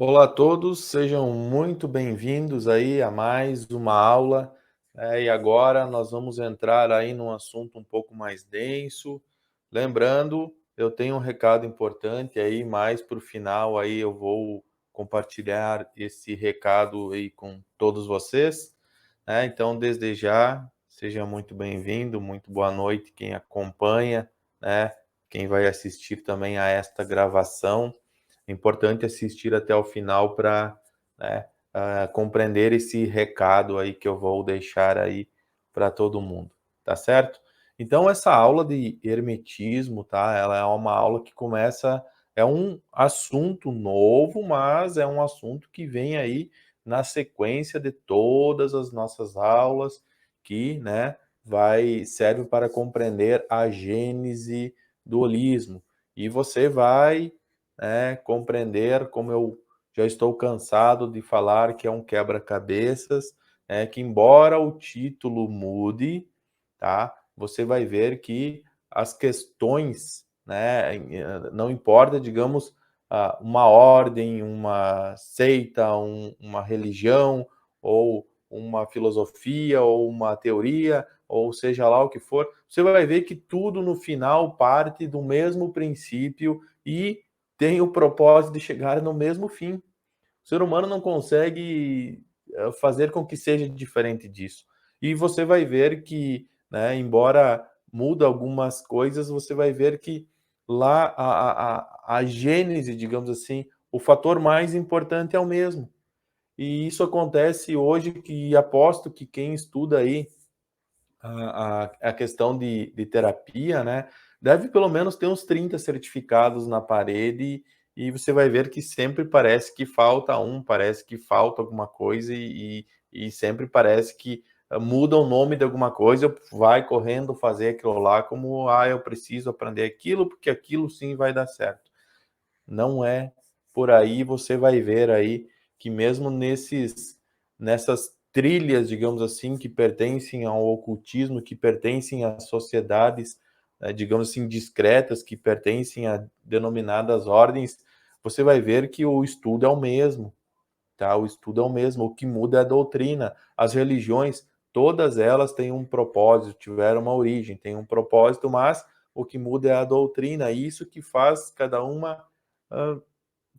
Olá a todos, sejam muito bem-vindos aí a mais uma aula. E agora nós vamos entrar aí num assunto um pouco mais denso. Lembrando, eu tenho um recado importante aí, mais para o final aí eu vou compartilhar esse recado aí com todos vocês, né? Então, desde já, seja muito bem-vindo, muito boa noite quem acompanha, né? Quem vai assistir também a esta gravação. É importante assistir até o final para, né, compreender esse recado aí que eu vou deixar aí para todo mundo, tá certo? Então essa aula de hermetismo, tá? Ela é uma aula que começa, é um assunto novo, mas é um assunto que vem aí na sequência de todas as nossas aulas, que, né, serve para compreender a gênese do holismo. E você vai, compreender, como eu já estou cansado de falar, que é um quebra-cabeças, que embora o título mude, tá? Você vai ver que as questões, né, não importa, digamos, uma ordem, uma seita, uma religião, ou uma filosofia, ou uma teoria, ou seja lá o que for, você vai ver que tudo no final parte do mesmo princípio e tem o propósito de chegar no mesmo fim. O ser humano não consegue fazer com que seja diferente disso. E você vai ver que, né, embora muda algumas coisas, você vai ver que lá a gênese, digamos assim, o fator mais importante é o mesmo. E isso acontece hoje, que aposto que quem estuda aí a questão de terapia, né, deve pelo menos ter uns 30 certificados na parede, e você vai ver que sempre parece que falta um, parece que falta alguma coisa, e sempre parece que muda o nome de alguma coisa, vai correndo fazer aquilo lá como, eu preciso aprender aquilo, porque aquilo sim vai dar certo. Não é por aí, você vai ver aí que mesmo nessas trilhas, digamos assim, que pertencem ao ocultismo, que pertencem às sociedades, digamos assim, discretas, que pertencem a denominadas ordens, você vai ver que o estudo é o mesmo, tá? O estudo é o mesmo, o que muda é a doutrina. As religiões, todas elas têm um propósito, tiveram uma origem, têm um propósito, mas o que muda é a doutrina, isso que faz cada uma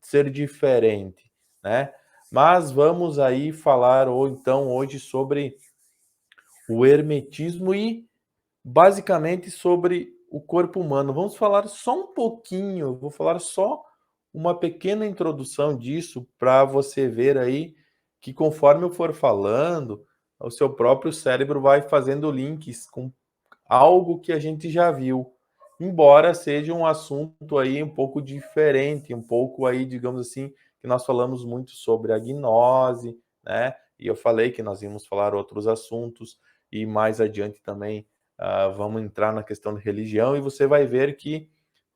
ser diferente, né? Mas vamos aí falar ou então hoje sobre o hermetismo e basicamente sobre o corpo humano. Vamos falar só um pouquinho, vou falar só uma pequena introdução disso para você ver aí que conforme eu for falando, o seu próprio cérebro vai fazendo links com algo que a gente já viu, embora seja um assunto aí um pouco diferente, um pouco aí, digamos assim, que nós falamos muito sobre a gnose, né? E eu falei que nós íamos falar outros assuntos, e mais adiante também vamos entrar na questão de religião, e você vai ver que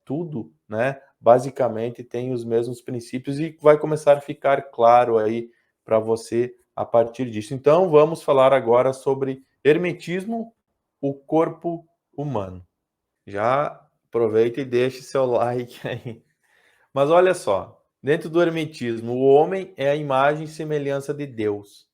tudo, né, basicamente tem os mesmos princípios, e vai começar a ficar claro aí para você a partir disso. Então, vamos falar agora sobre hermetismo, o corpo humano. Já aproveita e deixe seu like aí. Mas olha só, dentro do hermetismo, o homem é a imagem e semelhança de Deus.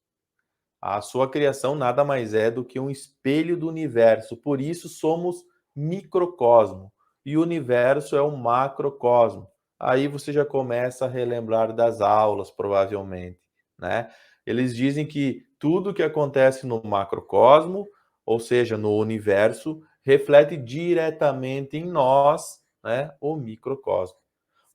A sua criação nada mais é do que um espelho do universo, por isso somos microcosmo, e o universo é um macrocosmo. Aí você já começa a relembrar das aulas, provavelmente, né? Eles dizem que tudo que acontece no macrocosmo, ou seja, no universo, reflete diretamente em nós, né, o microcosmo.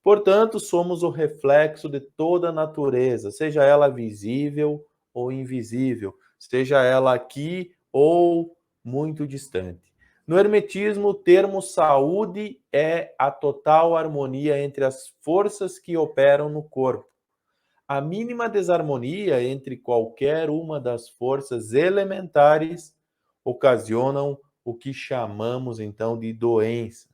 Portanto, somos o reflexo de toda a natureza, seja ela visível ou invisível, seja ela aqui ou muito distante. No hermetismo, o termo saúde é a total harmonia entre as forças que operam no corpo. A mínima desarmonia entre qualquer uma das forças elementares ocasionam o que chamamos então de doença.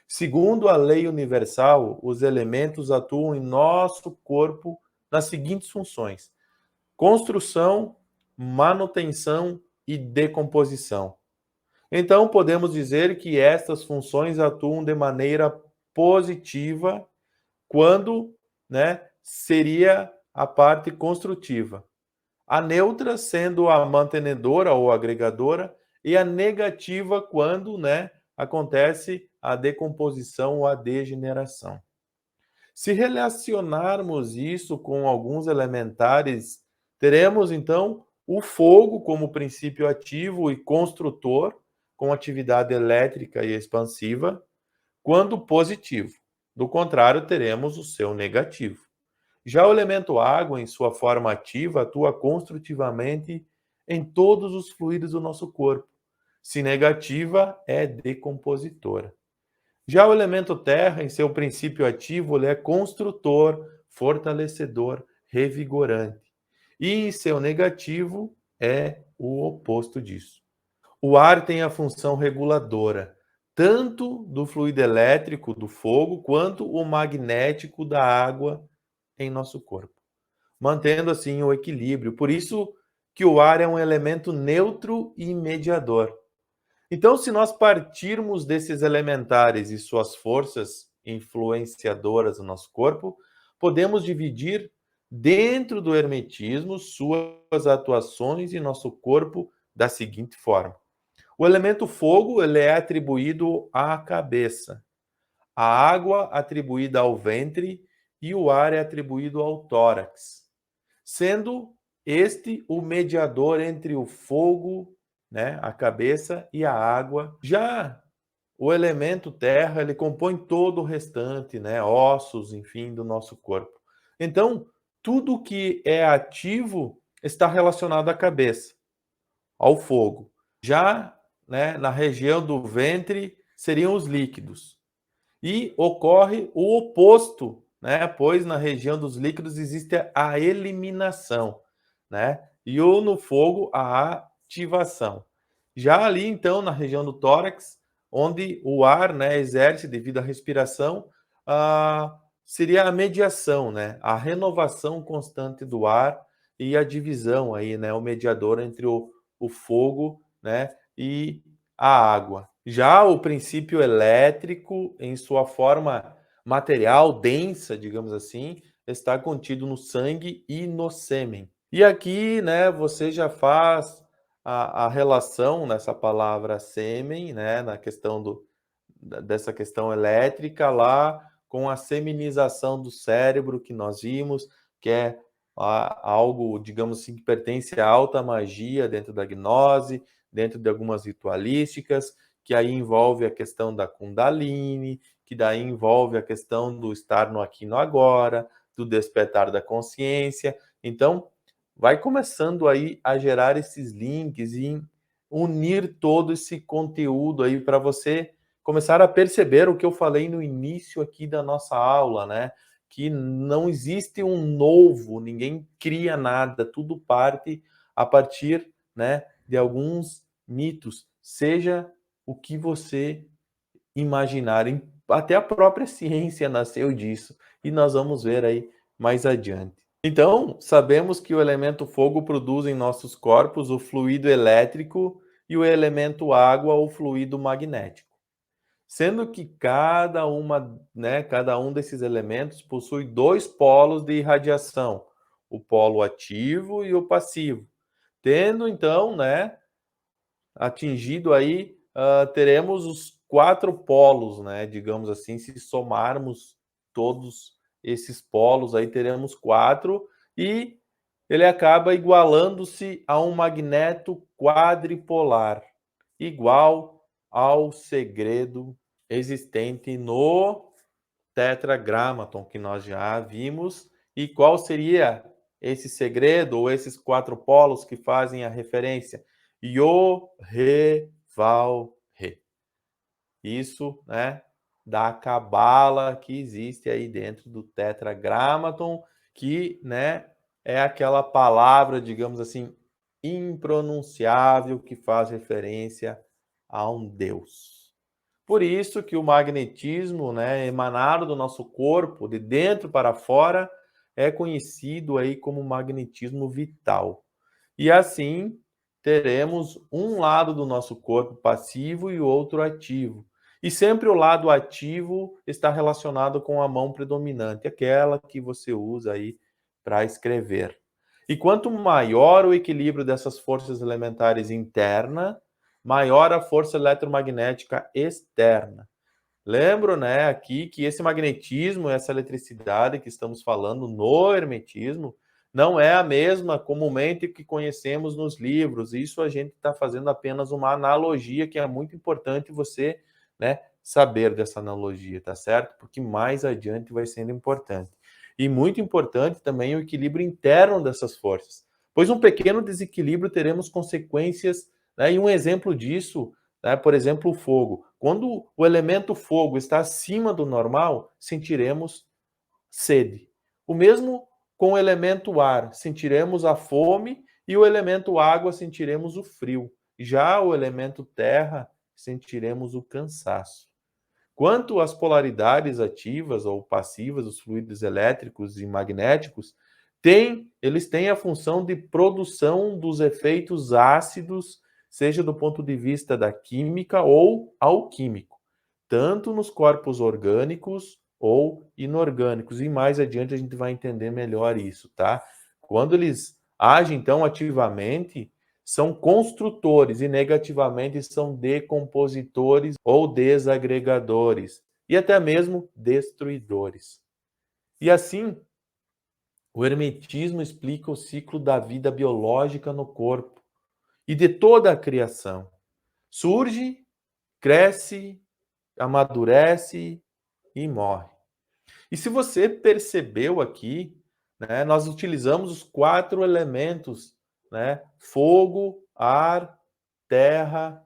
Segundo a lei universal, os elementos atuam em nosso corpo nas seguintes funções: construção, manutenção e decomposição. Então, podemos dizer que estas funções atuam de maneira positiva quando, né, seria a parte construtiva. A neutra sendo a mantenedora ou agregadora e a negativa quando, né, acontece a decomposição ou a degeneração. Se relacionarmos isso com alguns elementares, teremos então o fogo como princípio ativo e construtor, com atividade elétrica e expansiva, quando positivo. Do contrário, teremos o seu negativo. Já o elemento água, em sua forma ativa, atua construtivamente em todos os fluidos do nosso corpo. Se negativa, é decompositora. Já o elemento terra, em seu princípio ativo, ele é construtor, fortalecedor, revigorante. E em seu negativo, é o oposto disso. O ar tem a função reguladora, tanto do fluido elétrico do fogo, quanto o magnético da água em nosso corpo, mantendo assim o equilíbrio. Por isso que o ar é um elemento neutro e mediador. Então, se nós partirmos desses elementares e suas forças influenciadoras no nosso corpo, podemos dividir dentro do hermetismo suas atuações em nosso corpo da seguinte forma. O elemento fogo, ele é atribuído à cabeça, a água atribuída ao ventre e o ar é atribuído ao tórax, sendo este o mediador entre o fogo, né, a cabeça e a água. Já o elemento terra, ele compõe todo o restante, né, ossos, enfim, do nosso corpo. Então, tudo que é ativo está relacionado à cabeça, ao fogo. Já, né, na região do ventre seriam os líquidos. E ocorre o oposto, né? Pois na região dos líquidos existe a eliminação, né? E o no fogo a ativação. Já ali então na região do tórax, onde o ar, né, exerce devido à respiração, seria a mediação, né? A renovação constante do ar e a divisão aí, né? O mediador entre o fogo, né? E a água. Já o princípio elétrico, em sua forma material, densa, digamos assim, está contido no sangue e no sêmen. E aqui, né, você já faz a relação nessa palavra sêmen, né, na questão dessa questão elétrica lá, com a seminização do cérebro que nós vimos, que é algo, digamos assim, que pertence à alta magia dentro da gnose, dentro de algumas ritualísticas, que aí envolve a questão da Kundalini, que daí envolve a questão do estar no aqui e no agora, do despertar da consciência. Então, vai começando aí a gerar esses links e unir todo esse conteúdo aí para você começar a perceber o que eu falei no início aqui da nossa aula, né? Que não existe um novo, ninguém cria nada, tudo parte a partir, né, de alguns mitos, seja o que você imaginar. Até a própria ciência nasceu disso e nós vamos ver aí mais adiante. Então, sabemos que o elemento fogo produz em nossos corpos o fluido elétrico e o elemento água o fluido magnético. Sendo que cada um desses elementos possui dois polos de irradiação, o polo ativo e o passivo. Tendo então, né, atingido aí, teremos os quatro polos, né, digamos assim, se somarmos todos esses polos, aí teremos quatro, e ele acaba igualando-se a um magneto quadripolar, igual ao segredo existente no tetragramaton, que nós já vimos. E qual seria esse segredo, ou esses quatro polos que fazem a referência? Yo, Re, Val, Re. Isso, né, da cabala que existe aí dentro do tetragramaton, que, né, é aquela palavra, digamos assim, impronunciável que faz referência a um Deus. Por isso que o magnetismo, né, emanado do nosso corpo, de dentro para fora, é conhecido aí como magnetismo vital. E assim, teremos um lado do nosso corpo passivo e o outro ativo. E sempre o lado ativo está relacionado com a mão predominante, aquela que você usa aí para escrever. E quanto maior o equilíbrio dessas forças elementares interna, maior a força eletromagnética externa. Lembro, né, aqui que esse magnetismo, essa eletricidade que estamos falando no hermetismo, não é a mesma comumente que conhecemos nos livros. Isso a gente está fazendo apenas uma analogia que é muito importante você, né, saber dessa analogia, tá certo? Porque mais adiante vai sendo importante. E muito importante também o equilíbrio interno dessas forças, pois um pequeno desequilíbrio teremos consequências, né, e um exemplo disso, né, por exemplo, o fogo. Quando o elemento fogo está acima do normal, sentiremos sede. O mesmo com o elemento ar, sentiremos a fome, e o elemento água sentiremos o frio. Já o elemento terra, sentiremos o cansaço. Quanto às polaridades ativas ou passivas dos fluidos elétricos e magnéticos, eles têm a função de produção dos efeitos ácidos, seja do ponto de vista da química ou alquímico, tanto nos corpos orgânicos ou inorgânicos. E mais adiante a gente vai entender melhor isso, tá? Quando eles agem então ativamente, são construtores, e negativamente são decompositores ou desagregadores, e até mesmo destruidores. E assim, o hermetismo explica o ciclo da vida biológica no corpo e de toda a criação. Surge, cresce, amadurece e morre. E se você percebeu aqui, né, nós utilizamos os 4 elementos, né? Fogo, ar, terra,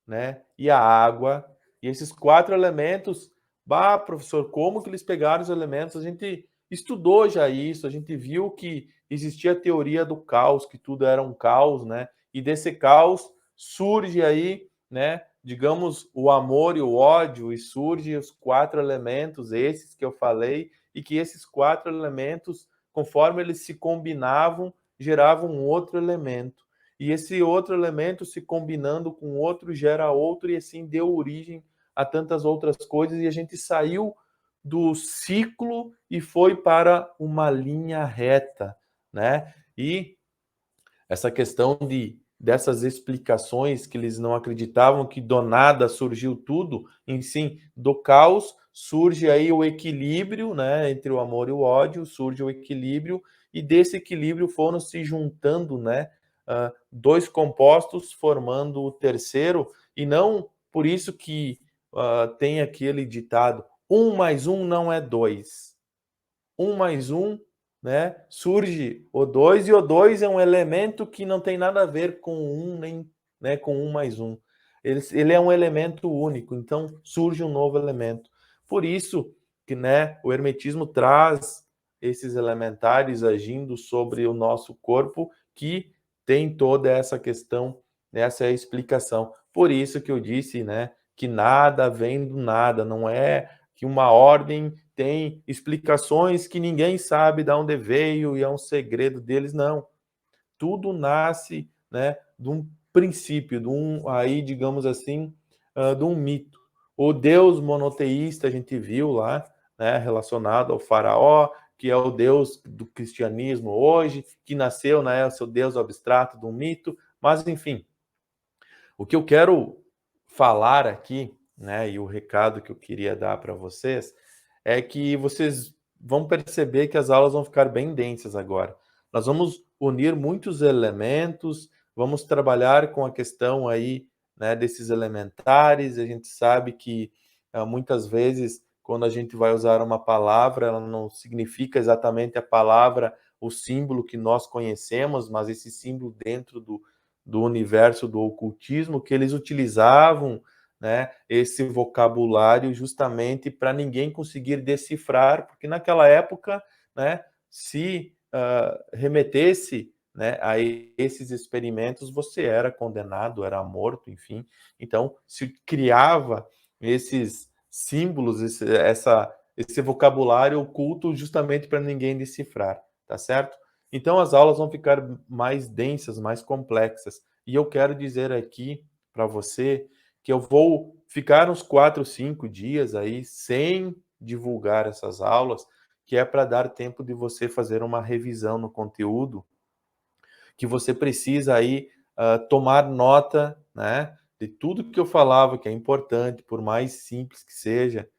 né, e a água. E esses 4 elementos, bah, professor, como que eles pegaram os elementos? A gente estudou já isso, a gente viu que existia a teoria do caos, que tudo era um caos, né? E desse caos surge aí, né, digamos, o amor e o ódio, e surgem os 4 elementos, esses que eu falei, e que esses 4 elementos, conforme eles se combinavam, geravam um outro elemento. E esse outro elemento se combinando com outro gera outro, e assim deu origem a tantas outras coisas, e a gente saiu do ciclo e foi para uma linha reta, né? E essa questão dessas explicações que eles não acreditavam que do nada surgiu tudo, em sim, do caos surge aí o equilíbrio, né, entre o amor e o ódio, surge o equilíbrio, e desse equilíbrio foram se juntando, né, dois compostos formando o terceiro, e não por isso que tem aquele ditado, 1 mais 1 não é 2. 1 mais 1, né, surge o 2, e o 2 é um elemento que não tem nada a ver com 1, nem, né, com 1 mais 1. Ele é um elemento único, então surge um novo elemento. Por isso que, né, o hermetismo traz esses elementares agindo sobre o nosso corpo, que tem toda essa questão, essa é a explicação. Por isso que eu disse, né, que nada vem do nada, não é que uma ordem tem explicações que ninguém sabe de onde veio e é um segredo deles, não. Tudo nasce, né, de um princípio, de um, aí, digamos assim, de um mito. O Deus monoteísta, a gente viu lá, né, relacionado ao faraó, que é o Deus do cristianismo hoje, que nasceu, né, o seu Deus abstrato de um mito, mas enfim. O que eu quero falar aqui, né, e o recado que eu queria dar para vocês, é que vocês vão perceber que as aulas vão ficar bem densas agora. Nós vamos unir muitos elementos, vamos trabalhar com a questão aí, né, desses elementares. A gente sabe que muitas vezes, quando a gente vai usar uma palavra, ela não significa exatamente a palavra, o símbolo que nós conhecemos, mas esse símbolo dentro do universo do ocultismo, que eles utilizavam, né, esse vocabulário justamente para ninguém conseguir decifrar, porque naquela época, né, se remetesse, né, a esses experimentos, você era condenado, era morto, enfim. Então, se criava esses símbolos, esse vocabulário oculto justamente para ninguém decifrar, tá certo? Então, as aulas vão ficar mais densas, mais complexas. E eu quero dizer aqui para você que eu vou ficar uns 4, 5 dias aí sem divulgar essas aulas, que é para dar tempo de você fazer uma revisão no conteúdo, que você precisa aí, tomar nota, né, de tudo que eu falava que é importante, por mais simples que seja,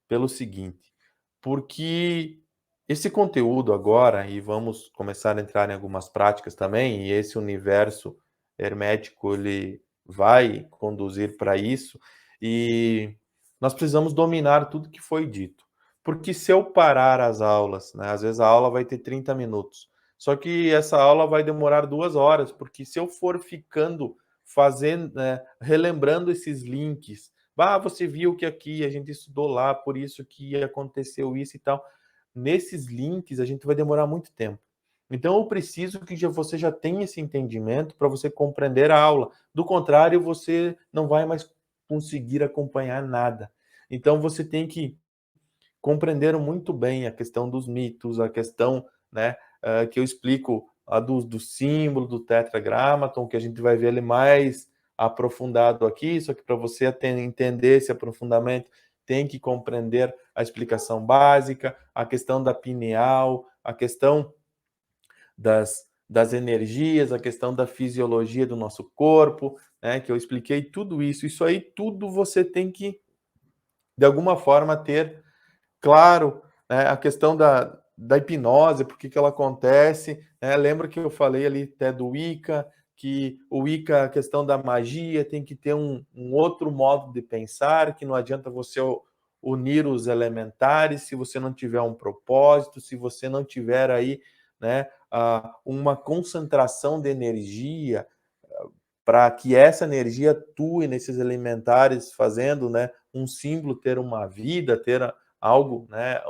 pelo seguinte, porque esse conteúdo agora, e vamos começar a entrar em algumas práticas também, e esse universo hermético ele vai conduzir para isso, e nós precisamos dominar tudo que foi dito. Porque se eu parar as aulas, né, às vezes a aula vai ter 30 minutos, só que essa aula vai demorar 2 horas, porque se eu for ficando fazendo, relembrando esses links, "Ah, você viu que aqui a gente estudou lá, por isso que aconteceu isso e tal", nesses links a gente vai demorar muito tempo. Então eu preciso que você já tenha esse entendimento para você compreender a aula, do contrário você não vai mais conseguir acompanhar nada. Então você tem que compreenderam muito bem a questão dos mitos, a questão, né, que eu explico a do símbolo do Tetragrammaton, que a gente vai ver ele mais aprofundado aqui, só que para você entender esse aprofundamento, tem que compreender a explicação básica, a questão da pineal, a questão das energias, a questão da fisiologia do nosso corpo, né, que eu expliquei tudo isso. Isso aí tudo você tem que, de alguma forma, ter claro, né, a questão da hipnose, por que que ela acontece, né, lembra que eu falei ali até do Wicca, que o Wicca, a questão da magia, tem que ter um outro modo de pensar, que não adianta você unir os elementares se você não tiver um propósito, se você não tiver aí, né, uma concentração de energia, para que essa energia atue nesses elementares, fazendo, né, um símbolo ter uma vida, ter algo, né,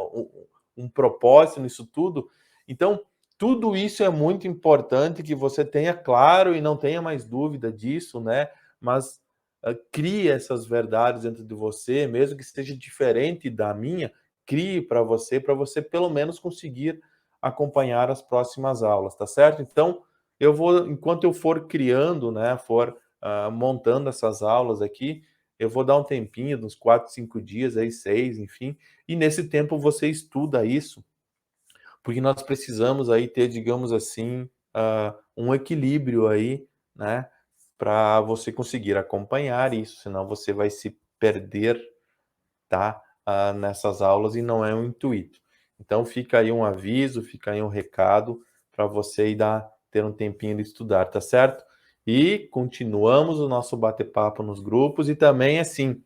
um propósito nisso tudo. Então, tudo isso é muito importante que você tenha claro e não tenha mais dúvida disso, né, mas, crie essas verdades dentro de você, mesmo que seja diferente da minha, crie para você pelo menos conseguir acompanhar as próximas aulas, tá certo? Então, eu vou enquanto eu for criando, né, for, montando essas aulas aqui, eu vou dar um tempinho, uns 4, 5 dias, aí 6, enfim, e nesse tempo você estuda isso, porque nós precisamos aí ter, digamos assim, um equilíbrio aí, né, para você conseguir acompanhar isso, senão você vai se perder, tá, nessas aulas e não é o intuito. Então fica aí um aviso, fica aí um recado para você ir ter um tempinho de estudar, tá certo? E continuamos o nosso bate-papo nos grupos e também, assim,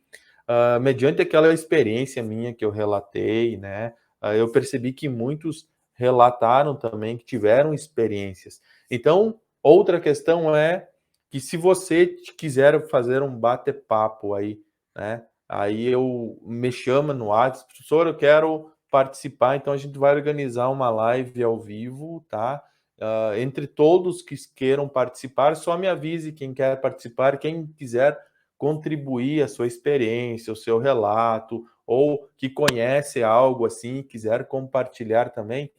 mediante aquela experiência minha que eu relatei, né, eu percebi que muitos relataram também que tiveram experiências. Então, outra questão é que se você quiser fazer um bate-papo aí, né, aí eu me chama no WhatsApp, professor, eu quero participar, então a gente vai organizar uma live ao vivo, tá? Entre todos que queiram participar, só me avise quem quer participar, quem quiser contribuir a sua experiência, o seu relato, ou que conhece algo assim, quiser compartilhar também,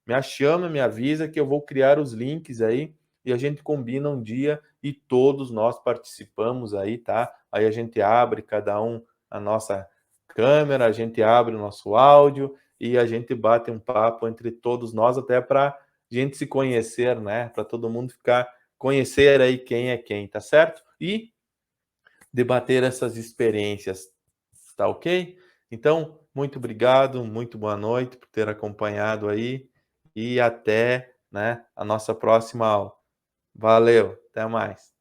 me chama, me avisa que eu vou criar os links aí e a gente combina um dia e todos nós participamos aí, tá? Aí a gente abre cada um a nossa câmera, a gente abre o nosso áudio e a gente bate um papo entre todos nós, até para gente se conhecer, né? Para todo mundo ficar conhecer aí quem é quem, tá certo? E debater essas experiências, tá ok? Então, muito obrigado, muito boa noite por ter acompanhado aí e até, né, a nossa próxima aula. Valeu, até mais.